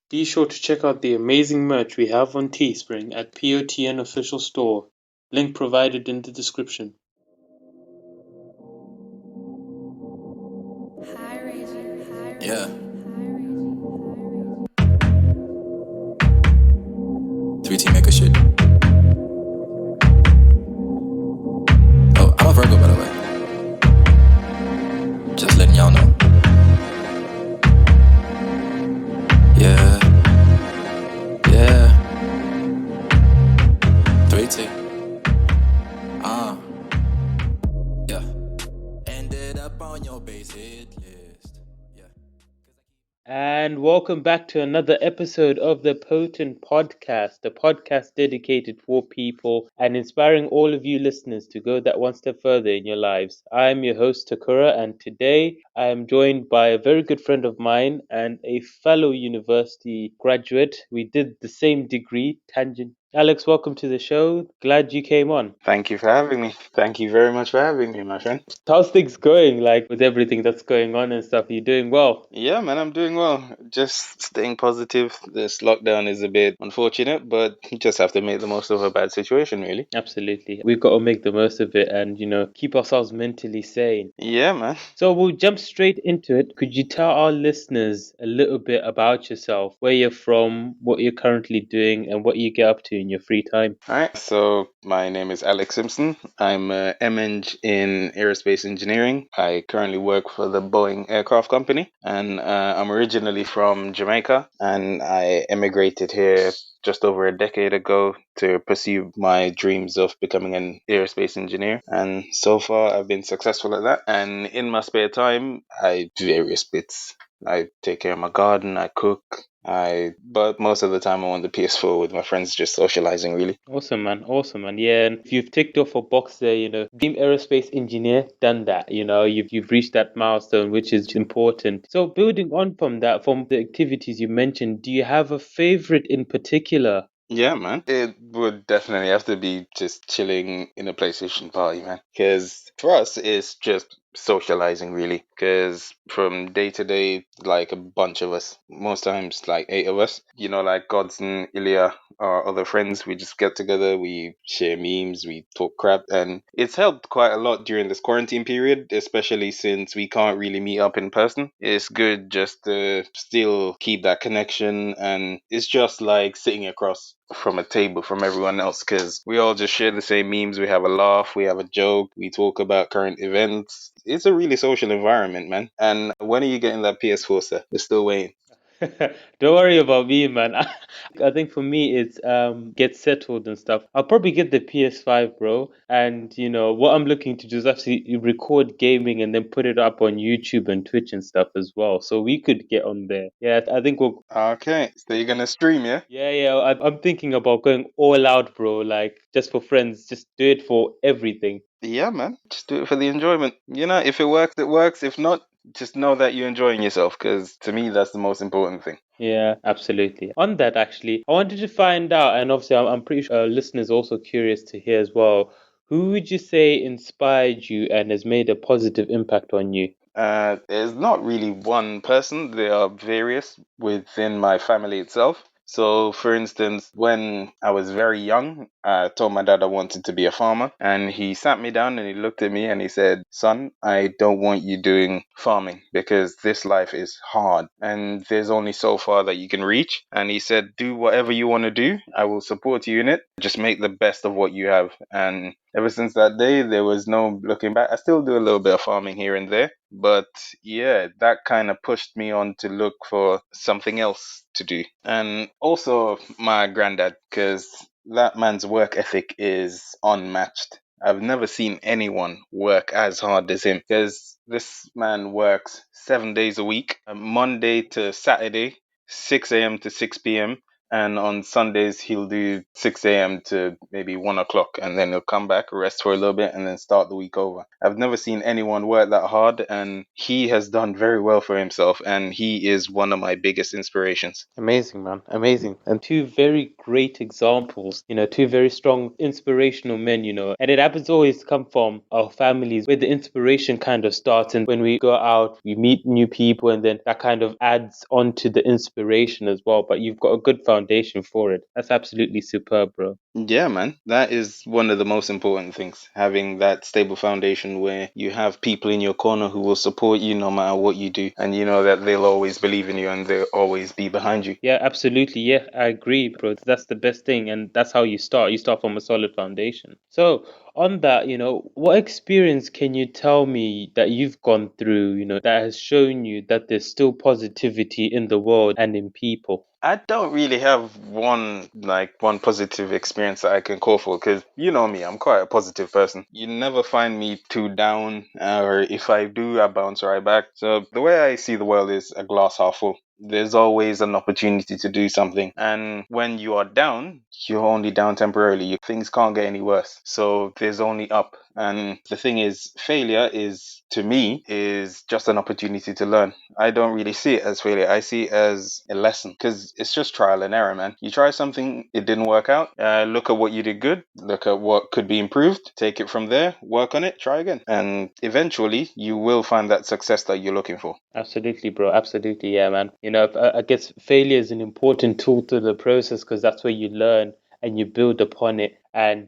Be sure to check out the amazing merch we have on Teespring at P.O.T.N Official Store. Link provided in the description. Yeah. 3T Maker shit. Oh, I'm a Virgo, by the way. Just letting y'all know. Yeah. 3T. Yeah. Ended up on your base hit list. Yeah. And welcome back to another episode of the P.O.T.N Podcast, the podcast dedicated for people and inspiring all of you listeners to go that one step further in your lives. I'm your host, Takura, and today I am joined by a very good friend of mine and a fellow university graduate. We did the same degree, Tangent. Alex, welcome to the show. Glad you came on. Thank you for having me. Thank you very much for having me, my friend. How's things going, like with everything that's going on and stuff? You doing well? Yeah, man, I'm doing well. Just staying positive. This lockdown is a bit unfortunate, but you just have to make the most of a bad situation, really. Absolutely. We've got to make the most of it and, keep ourselves mentally sane. Yeah, man. So we'll jump straight into it. Could you tell our listeners a little bit about yourself, where you're from, what you're currently doing, and what you get up to in your free time? All right, so my name is Alex Simpson. I'm a MEng in Aerospace Engineering. I currently work for the Boeing Aircraft Company, and I'm originally from Jamaica, and I emigrated here just over a decade ago to pursue my dreams of becoming an aerospace engineer. And so far, I've been successful at that. And in my spare time, I do various bits. I take care of my garden, I cook, but most of the time I'm on the PS4 with my friends, just socializing, really. Awesome, man. Awesome, man. Yeah, and if you've ticked off a box there, being aerospace engineer, done that. You've reached that milestone, which is important. So building on from that, from the activities you mentioned, do you have a favorite in particular? Yeah, man. It would definitely have to be just chilling in a PlayStation party, man. Because for us, it's just socializing, really. Because from day to day, like a bunch of us, most times like 8 of us, like Gods and Ilya, our other friends, we just get together, we share memes, we talk crap. And it's helped quite a lot during this quarantine period, especially since we can't really meet up in person. It's good just to still keep that connection. And it's just like sitting across from a table from everyone else because we all just share the same memes. We have a laugh, we have a joke, we talk about current events. It's a really social environment, man. And when are you getting that PS4, sir? We're still waiting. Don't worry about me, man. I think for me it's get settled and stuff. I'll probably get the PS5, bro. And what I'm looking to do is actually record gaming and then put it up on YouTube and Twitch and stuff as well. So we could get on there. Yeah, I think we'll. Okay, so you're gonna stream, yeah? Yeah. I'm thinking about going all out, bro. Like just for friends, just do it for everything. Yeah, man. Just do it for the enjoyment. If it works, it works. If not, just know that you're enjoying yourself because to me, that's the most important thing. Yeah, absolutely. On that, actually, I wanted to find out, and obviously, I'm pretty sure listeners also curious to hear as well. Who would you say inspired you and has made a positive impact on you? There's not really one person. There are various within my family itself. So, for instance, when I was very young, I told my dad I wanted to be a farmer, and he sat me down and he looked at me and he said, "Son, I don't want you doing farming because this life is hard and there's only so far that you can reach." And he said, "Do whatever you want to do. I will support you in it. Just make the best of what you have." And ever since that day, there was no looking back. I still do a little bit of farming here and there, but yeah, that kind of pushed me on to look for something else to do. And also my granddad, because that man's work ethic is unmatched. I've never seen anyone work as hard as him because this man works 7 days a week, Monday to Saturday, 6 a.m. to 6 p.m. And on Sundays, he'll do 6 a.m. to maybe 1 o'clock, and then he'll come back, rest for a little bit, and then start the week over. I've never seen anyone work that hard, and he has done very well for himself, and he is one of my biggest inspirations. Amazing, man. Amazing. And two very great examples, two very strong, inspirational men, And it happens always to come from our families where the inspiration kind of starts. And when we go out, we meet new people, and then that kind of adds on to the inspiration as well. But you've got a good foundation for it. That's absolutely superb, bro. Yeah, man. That is one of the most important things, having that stable foundation where you have people in your corner who will support you no matter what you do. And you know that they'll always believe in you and they'll always be behind you. Yeah, absolutely. Yeah, I agree, bro. That's the best thing. And that's how you start. You start from a solid foundation. So, on that, what experience can you tell me that you've gone through, that has shown you that there's still positivity in the world and in people? I don't really have one positive experience that I can call for, because you know me, I'm quite a positive person. You never find me too down, or if I do, I bounce right back. So the way I see the world is a glass half full. There's always an opportunity to do something. And when you are down, you're only down temporarily. Things can't get any worse. So there's only up. And the thing is, failure is, to me, is just an opportunity to learn. I don't really see it as failure. I see it as a lesson, because it's just trial and error, man. You try something, it didn't work out. Look at what you did good. Look at what could be improved. Take it from there, work on it, try again. And eventually, you will find that success that you're looking for. Absolutely, bro. Absolutely. Yeah, man. I guess failure is an important tool to the process because that's where you learn and you build upon it. And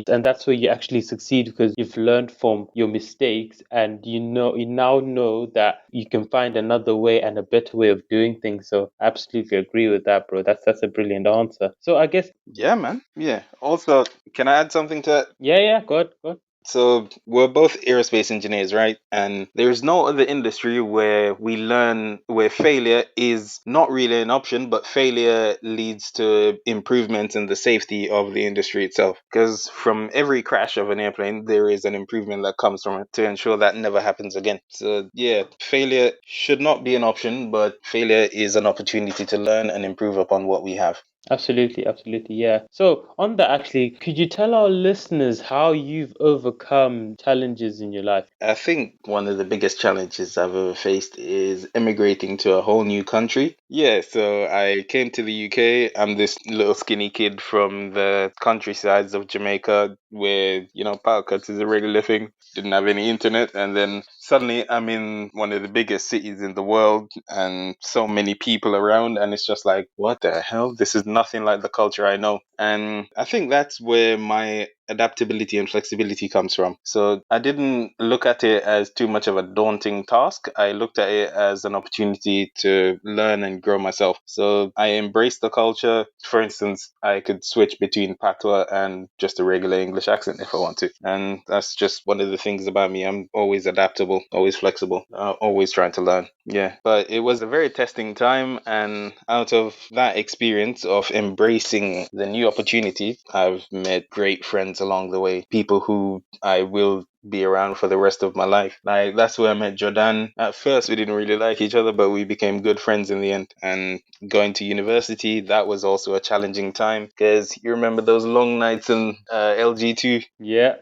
that's where you actually succeed because you've learned from your mistakes and you now know that you can find another way and a better way of doing things. So I absolutely agree with that, bro. That's a brilliant answer. So I guess, Yeah, man. Yeah. Also, can I add something to that? yeah, go on. So we're both aerospace engineers, right? And there's no other industry where we learn where failure is not really an option, but failure leads to improvement in the safety of the industry itself. Because from every crash of an airplane, there is an improvement that comes from it to ensure that never happens again. So yeah, failure should not be an option, but failure is an opportunity to learn and improve upon what we have. Absolutely, yeah. So, on that, actually, could you tell our listeners how you've overcome challenges in your life? I think one of the biggest challenges I've ever faced is immigrating to a whole new country. Yeah, so I came to the UK. I'm this little skinny kid from the countrysides of Jamaica where, power cuts is a regular thing. Didn't have any internet. And then suddenly I'm in one of the biggest cities in the world and so many people around. And it's just like, what the hell? This is nothing like the culture I know. And I think that's where my adaptability and flexibility comes from. So I didn't look at it as too much of a daunting task. I looked at it as an opportunity to learn and grow myself. So I embraced the culture. For instance, I could switch between patois and just a regular English accent if I want to. And that's just one of the things about me. I'm always adaptable, always flexible, always trying to learn. Yeah. But it was a very testing time. And out of that experience of embracing the new opportunity, I've met great friends along the way, people who I will be around for the rest of my life. Like, that's where I met Jordan. At first we didn't really like each other, but we became good friends in the end. And going to university, that was also a challenging time, because you remember those long nights in LG2. Yeah.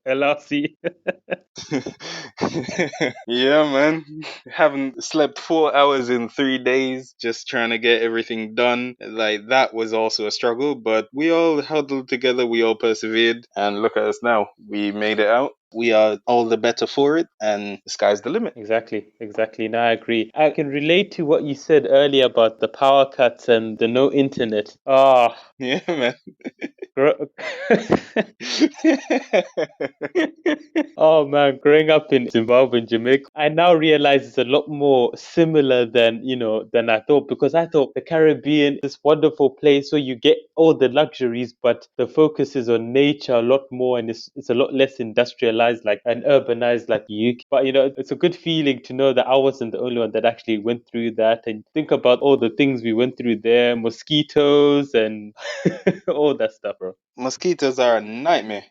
LRC. Yeah, man. Haven't slept 4 hours in 3 days just trying to get everything done. Like, that was also a struggle, but we all huddled together, we all persevered, and look at us now. We made it out. We are all the better for it, and the sky's the limit. Exactly. No, I agree. I can relate to what you said earlier about the power cuts and the no internet. Yeah, man. Gro- Oh man, growing up in Zimbabwe and Jamaica, I now realize it's a lot more similar than I thought, because I thought the Caribbean is this wonderful place where you get all the luxuries, but the focus is on nature a lot more, and it's a lot less industrialized like and urbanized like the UK. But it's a good feeling to know that I wasn't the only one that actually went through that, and think about all the things we went through there, mosquitoes and all that stuff, bro. Mosquitoes are a nightmare.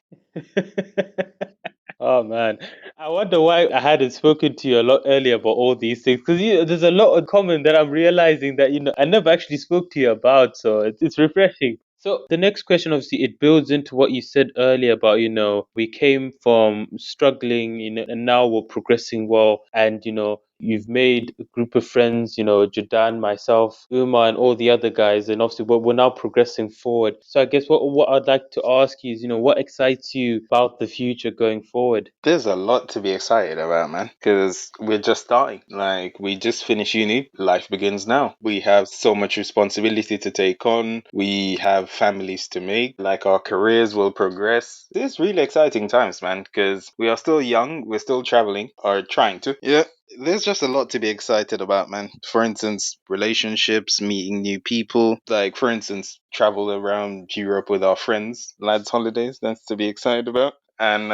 Oh man, I wonder why I hadn't spoken to you a lot earlier about all these things because there's a lot in common that I'm realizing that I never actually spoke to you about, so it's refreshing. So the next question, obviously, it builds into what you said earlier about we came from struggling, and now we're progressing well, and you've made a group of friends, Jadan, myself, Uma, and all the other guys, and obviously we're now progressing forward. So I guess what I'd like to ask you is, what excites you about the future going forward? There's a lot to be excited about, man, because we're just starting. Like, we just finished uni, life begins now. We have so much responsibility to take on, we have families to make, like, our careers will progress. It's really exciting times, man, because we are still young, we're still traveling, or trying to. Yeah. There's just a lot to be excited about, man. For instance, relationships, meeting new people. Like, for instance, travel around Europe with our friends, lads' holidays. That's to be excited about. And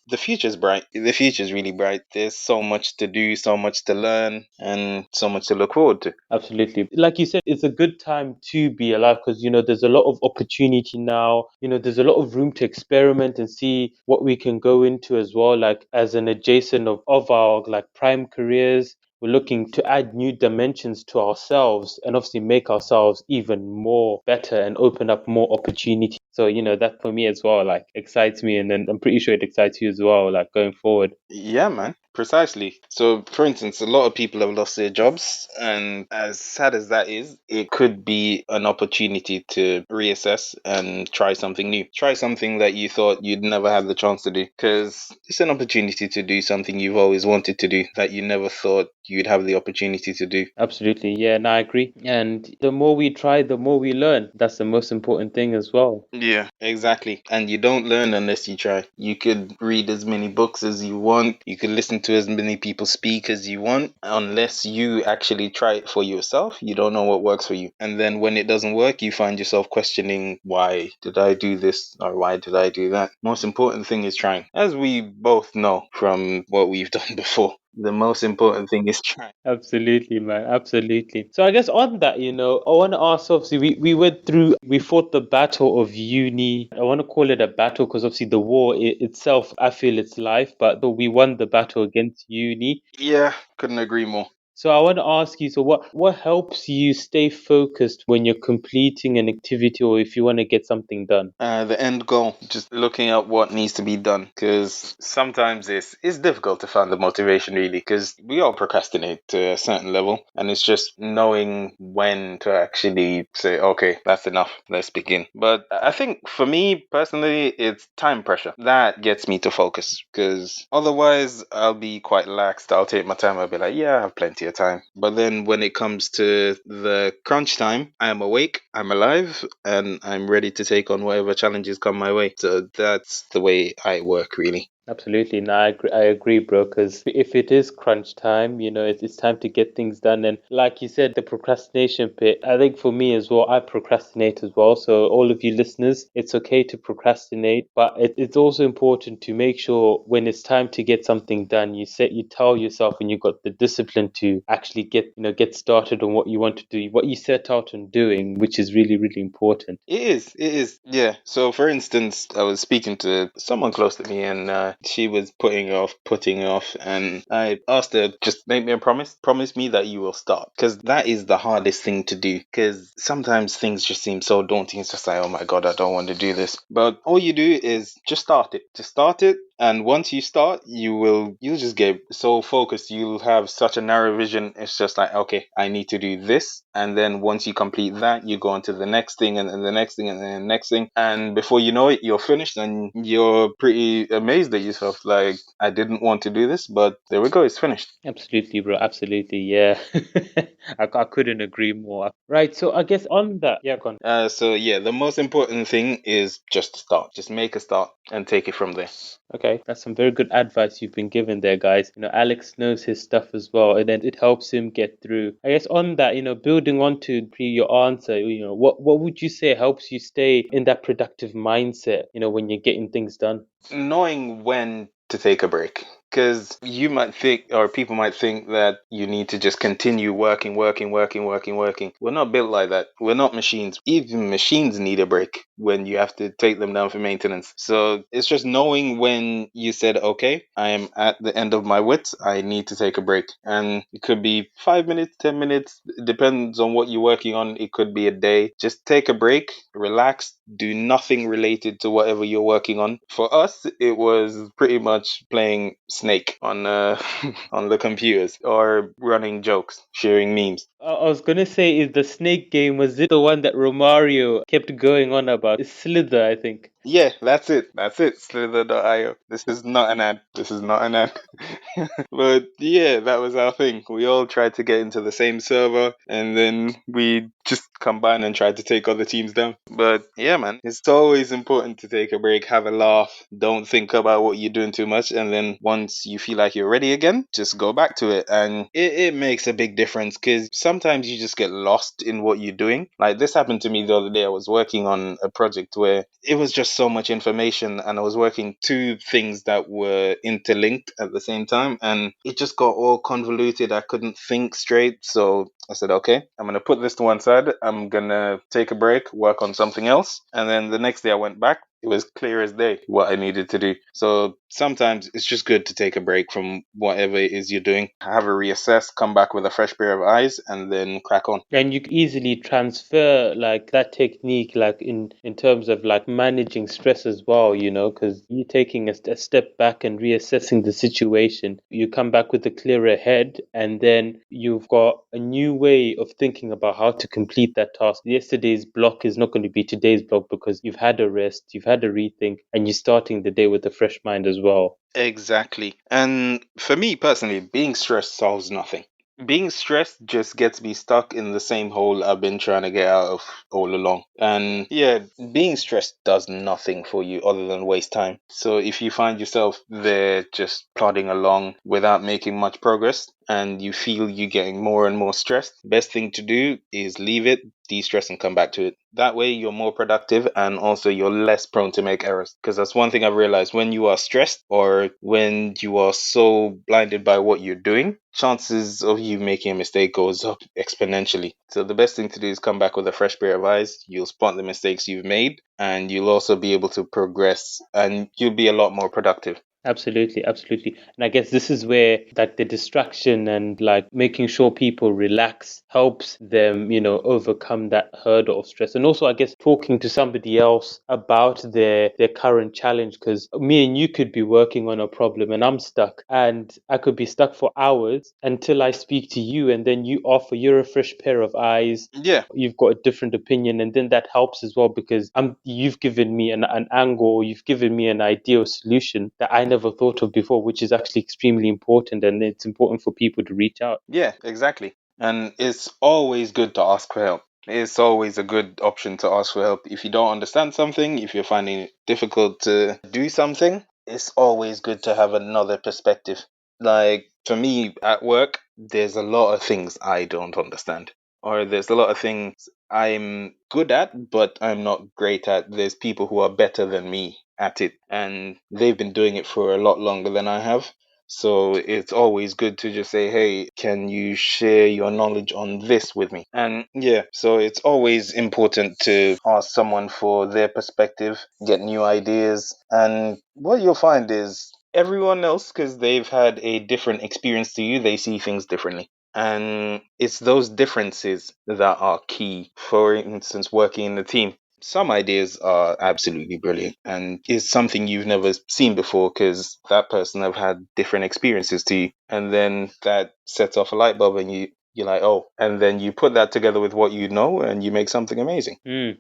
the future's bright. The future's really bright. There's so much to do, so much to learn, and so much to look forward to. Absolutely. Like you said, it's a good time to be alive because, there's a lot of opportunity now. There's a lot of room to experiment and see what we can go into as well, like as an adjacent of our like prime careers. We're looking to add new dimensions to ourselves and obviously make ourselves even more better and open up more opportunity. So, that for me as well, like excites me. And then I'm pretty sure it excites you as well, like going forward. Yeah, man. Precisely. So, for instance, a lot of people have lost their jobs, and as sad as that is, it could be an opportunity to reassess and try something new. Try something that you thought you'd never have the chance to do, because it's an opportunity to do something you've always wanted to do that you never thought you'd have the opportunity to do. Absolutely. Yeah, and I agree. And the more we try, the more we learn. That's the most important thing as well. Yeah, exactly. And you don't learn unless you try. You could read as many books as you want, you could listen to as many people speak as you want. Unless you actually try it for yourself, you don't know what works for you. And then when it doesn't work, you find yourself questioning, why did I do this or why did I do that? Most important thing is trying. As we both know from what we've done before, the most important thing is trying. Absolutely, man. Absolutely. So I guess on that, I want to ask, obviously, we went through, we fought the battle of uni. I want to call it a battle because obviously the war itself, I feel it's life, but we won the battle against uni. Yeah, couldn't agree more. So I want to ask you, so what helps you stay focused when you're completing an activity or if you want to get something done? The end goal, just looking at what needs to be done, because sometimes it's difficult to find the motivation, really, because we all procrastinate to a certain level, and it's just knowing when to actually say, okay, that's enough, let's begin. But I think for me personally, it's time pressure that gets me to focus, because otherwise I'll be quite laxed. I'll take my time, I'll be like, yeah, I have plenty of time. But then when it comes to the crunch time, I am awake, I'm alive, and I'm ready to take on whatever challenges come my way. So that's the way I work, really. Absolutely. No, I agree, bro. Because if it is crunch time, it's time to get things done. And like you said, the procrastination bit, I think for me as well, I procrastinate as well. So all of you listeners, it's okay to procrastinate, but it's also important to make sure when it's time to get something done, you tell yourself and you've got the discipline to actually get started on what you want to do, what you set out on doing, which is really, really important. It is. Yeah. So, for instance, I was speaking to someone close to me, and she was putting off, and I asked her, just make me a promise. Promise me that you will start, because that is the hardest thing to do. Because sometimes things just seem so daunting. It's just like, oh my god, I don't want to do this. But all you do is just start it. Just start it. And once you start, you'll just get so focused. You'll have such a narrow vision. It's just like, okay, I need to do this. And then once you complete that, you go on to the next thing and then the next thing and then the next thing. And before you know it, you're finished and you're pretty amazed at yourself. Like, I didn't want to do this, but there we go, it's finished. Absolutely, bro. Absolutely. Yeah. I couldn't agree more. Right. So I guess on that, yeah, go on. So yeah, the most important thing is just to start. Just make a start and take it from there. Okay, that's some very good advice you've been given there, guys. Alex knows his stuff as well, and then it helps him get through. I guess on that, building on to your answer, what would you say helps you stay in that productive mindset, when you're getting things done? Knowing when to take a break. Because you might think, or people might think that you need to just continue working, working, working, working, working. We're not built like that. We're not machines. Even machines need a break when you have to take them down for maintenance. So it's just knowing when you said, okay, I am at the end of my wits. I need to take a break. And it could be 5 minutes, 10 minutes. It depends on what you're working on. It could be a day. Just take a break, relax, do nothing related to whatever you're working on. For us, it was pretty much playing Snake on on the computers or running jokes, sharing memes. I was gonna say, is the snake game, was it the one that Romario kept going on about? It's Slither, I think. Yeah, that's it. That's it. Slither.io. This is not an ad. This is not an ad. But yeah, that was our thing. We all tried to get into the same server and then we just combine and try to take other teams down. But yeah, man, it's always important to take a break, have a laugh, don't think about what you're doing too much. And then once you feel like you're ready again, just go back to it. And it makes a big difference because sometimes you just get lost in what you're doing. Like this happened to me the other day. I was working on a project where it was just so much information and I was working two things that were interlinked at the same time and it just got all convoluted. I couldn't think straight. So I said, okay, I'm going to put this to one side. I'm going to take a break, work on something else. And then the next day I went back. It was clear as day what I needed to do. So sometimes it's just good to take a break from whatever it is you're doing, have a reassess, come back with a fresh pair of eyes, and then crack on. And you can easily transfer like that technique, like in terms of like managing stress as well, you know, because you're taking a step back and reassessing the situation. You come back with a clearer head, and then you've got a new way of thinking about how to complete that task. Yesterday's block is not going to be today's block because you've had a rest, you've had a rethink, and you're starting the day with a fresh mind as well. Exactly. And for me personally, being stressed solves nothing. Being stressed just gets me stuck in the same hole I've been trying to get out of all along. And yeah, being stressed does nothing for you other than waste time. So if you find yourself there just plodding along without making much progress and you feel you're getting more and more stressed, best thing to do is leave it, de-stress and come back to it. That way you're more productive and also you're less prone to make errors. Because that's one thing I've realized: when you are stressed or when you are so blinded by what you're doing, chances of you making a mistake goes up exponentially. So the best thing to do is come back with a fresh pair of eyes. You'll spot the mistakes you've made and you'll also be able to progress and you'll be a lot more productive. Absolutely, absolutely. And I guess this is where like the distraction and like making sure people relax helps them, you know, overcome that hurdle of stress. And also I guess talking to somebody else about their current challenge, because me and you could be working on a problem and I'm stuck and I could be stuck for hours until I speak to you and then you offer you're a fresh pair of eyes, Yeah. you've got a different opinion, and then that helps as well because you've given me an angle, or you've given me an ideal solution that I never thought of before, which is actually extremely important, and it's important for people to reach out. Yeah, exactly. And it's always good to ask for help. It's always a good option to ask for help. If you don't understand something, if you're finding it difficult to do something, it's always good to have another perspective. Like for me at work, there's a lot of things I don't understand, or there's a lot of things I'm good at, but I'm not great at. There's people who are better than me at it, and they've been doing it for a lot longer than I have. So it's always good to just say, hey, can you share your knowledge on this with me? And yeah, so it's always important to ask someone for their perspective, get new ideas. And what you'll find is everyone else, because they've had a different experience to you, they see things differently. And it's those differences that are key. For instance, working in a team, some ideas are absolutely brilliant and is something you've never seen before because that person have had different experiences to you, and then that sets off a light bulb and you're like, oh, and then you put that together with what you know and you make something amazing.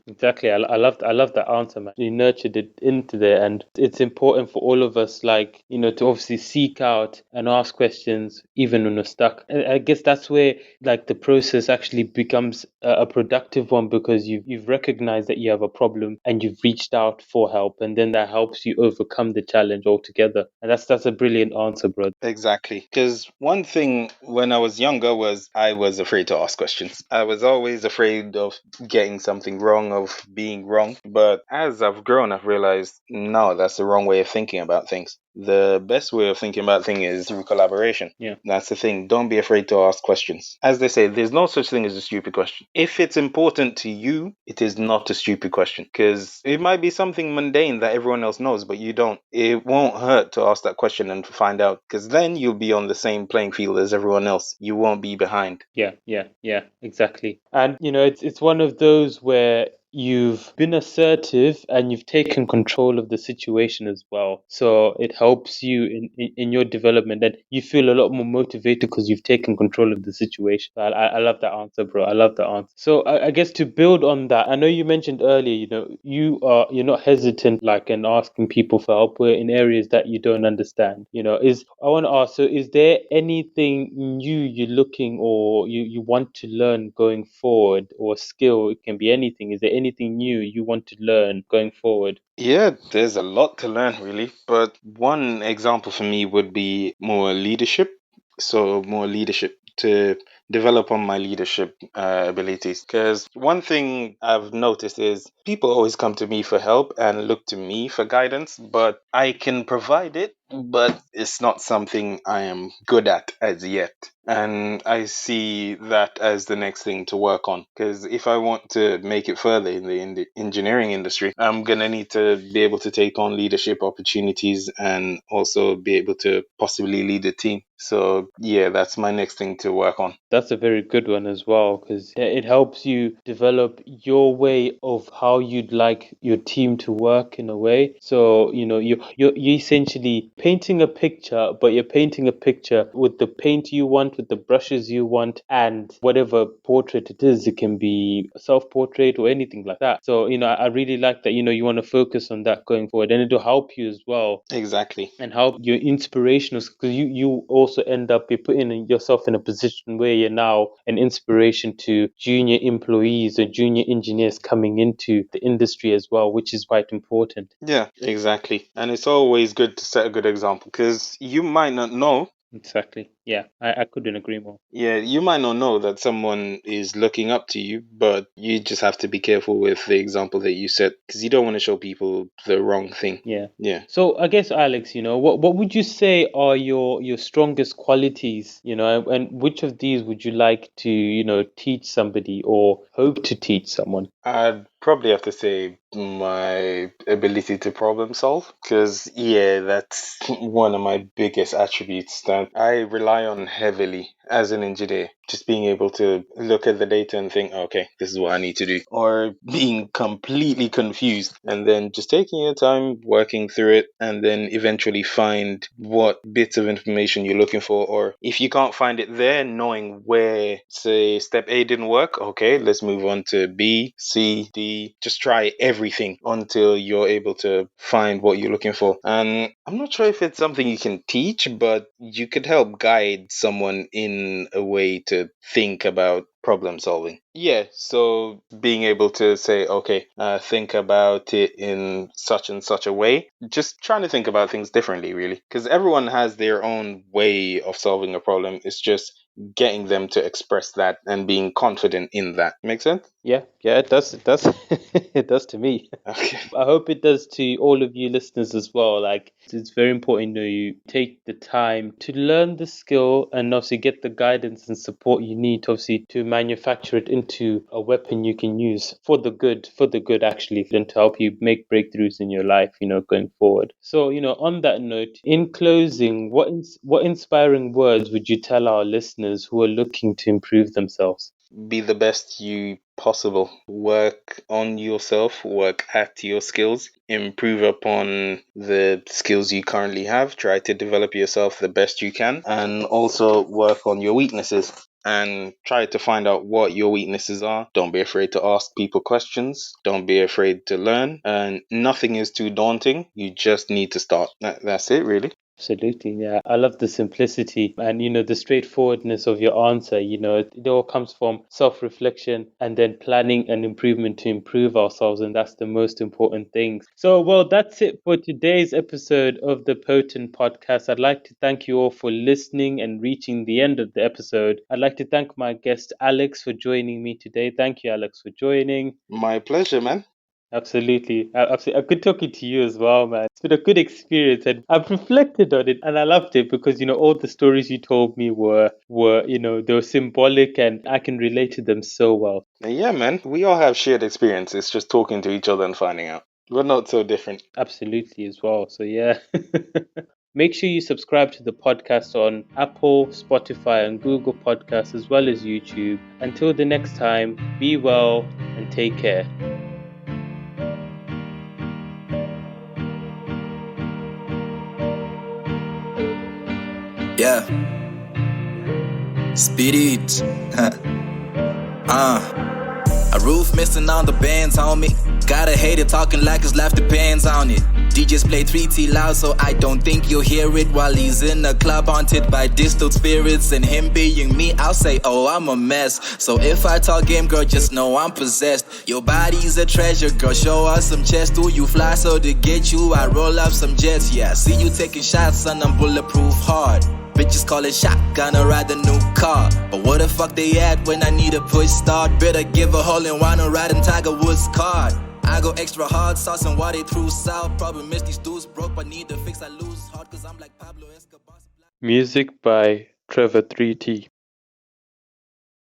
Exactly. I love that answer, man. You nurtured it into there, and it's important for all of us, like, you know, to obviously seek out and ask questions even when we're stuck. I guess that's where like the process actually becomes a productive one because you've recognized that you have a problem and you've reached out for help, and then that helps you overcome the challenge altogether. And that's a brilliant answer, bro. Exactly. Because one thing when I was younger was I was afraid to ask questions. I was always afraid of getting something wrong, of being wrong. But as I've grown, I've realized no, that's the wrong way of thinking about things. the best way of thinking about things is through collaboration. Yeah. That's the thing. Don't be afraid to ask questions. As they say, there's no such thing as a stupid question. If it's important to you, it is not a stupid question, because it might be something mundane that everyone else knows, but you don't. It won't hurt to ask that question and to find out, because then you'll be on the same playing field as everyone else. You won't be behind. Yeah, exactly. And it's one of those where you've been assertive and you've taken control of the situation as well. So it helps you in your development, and you feel a lot more motivated because you've taken control of the situation. I love that answer, bro. I love that answer. So I guess to build on that, I know you mentioned earlier, you're not hesitant like in asking people for help in areas that you don't understand. I want to ask, so is there anything new you're looking or you want to learn going forward, or skill? It can be anything. Is there anything new you want to learn going forward? Yeah, there's a lot to learn, really. But one example for me would be more leadership. So, more leadership, to develop on my leadership abilities. Because one thing I've noticed is people always come to me for help and look to me for guidance, but I can provide it, but it's not something I am good at as yet. And I see that as the next thing to work on. Because if I want to make it further in the engineering industry, I'm going to need to be able to take on leadership opportunities and also be able to possibly lead a team. So, yeah, that's my next thing to work on. That's a very good one as well, because it helps you develop your way of how you'd like your team to work in a way. So you're essentially painting a picture, but you're painting a picture with the paint you want, with the brushes you want, and whatever portrait it is. It can be a self-portrait or anything like that. So I really like that. You want to focus on that going forward, and it'll help you as well, Exactly. and help your inspirational, because you also end up, you're putting yourself in a position where you're now an inspiration to junior employees or junior engineers coming into the industry as well, which is quite important. Yeah, exactly. And it's always good to set a good example, because you might not know. Exactly. Yeah, I couldn't agree more. Yeah, you might not know that someone is looking up to you, but you just have to be careful with the example that you set, because you don't want to show people the wrong thing. Yeah. Yeah. So I guess, Alex, what would you say are your strongest qualities, and which of these would you like to, teach somebody or hope to teach someone? I'd probably have to say my ability to problem solve, because, yeah, that's one of my biggest attributes that I rely on heavily as an engineer. Just being able to look at the data and think, okay, this is what I need to do. Or being completely confused and then just taking your time, working through it, and then eventually find what bits of information you're looking for. Or if you can't find it there, knowing where, say, step A didn't work, okay, let's move on to B, C, D. Just try everything until you're able to find what you're looking for. And I'm not sure if it's something you can teach, but you could help guide someone in a way to think about problem solving. Yeah, so being able to say, okay, think about it in such and such a way, just trying to think about things differently, really, because everyone has their own way of solving a problem. It's just getting them to express that and being confident in that. Make sense? Yeah, it does. It does. It does to me. Okay. I hope it does to all of you listeners as well. Like, it's very important that you take the time to learn the skill and obviously get the guidance and support you need, obviously, to manufacture it into a weapon you can use for the good actually, and to help you make breakthroughs in your life, going forward. So, on that note, in closing, what inspiring words would you tell our listeners who are looking to improve themselves? Be the best you possible. Work on yourself, work at your skills, improve upon the skills you currently have, try to develop yourself the best you can, and also work on your weaknesses and try to find out what your weaknesses are. Don't be afraid to ask people questions. Don't be afraid to learn. And nothing is too daunting. You just need to start. That's it, really. Absolutely, yeah. I love the simplicity and the straightforwardness of your answer. It all comes from self-reflection and then planning and improvement to improve ourselves, and that's the most important thing. So, well, that's it for today's episode of the P.O.T.N Podcast. I'd like to thank you all for listening and reaching the end of the episode. I'd like to thank my guest Alex for joining me today. Thank you, Alex, for joining. My pleasure, man. Absolutely. Absolutely. Good talking to you as well, man. been a good experience, and I've reflected on it, and I loved it because all the stories you told me were they were symbolic, and I can relate to them so well. Yeah, man, we all have shared experiences, just talking to each other and finding out. We're not so different. Absolutely, as well. So yeah. Make sure you subscribe to the podcast on Apple, Spotify, and Google Podcasts, as well as YouTube. Until the next time, be well and take care. Yeah. Speed it. A roof missing on the bands, homie. Gotta hate it, talking like his life depends on it. DJs play 3T loud, so I don't think you'll hear it while he's in a club haunted by distilled spirits. And him being me, I'll say, oh, I'm a mess. So if I talk game, girl, just know I'm possessed. Your body's a treasure, girl, show us some chest. Do you fly so to get you? I roll up some jets, yeah. See you taking shots, son, I'm bulletproof hard. Bitches call it shotgun or ride the new car. But what the fuck they at when I need a push start? Better give a hole in one or riding Tiger Woods card. I go extra hard, sauce and water through south. Probably miss these dudes broke, but need to fix I lose hard. Cause I'm like Pablo Escobar. Music by Trevor 3T.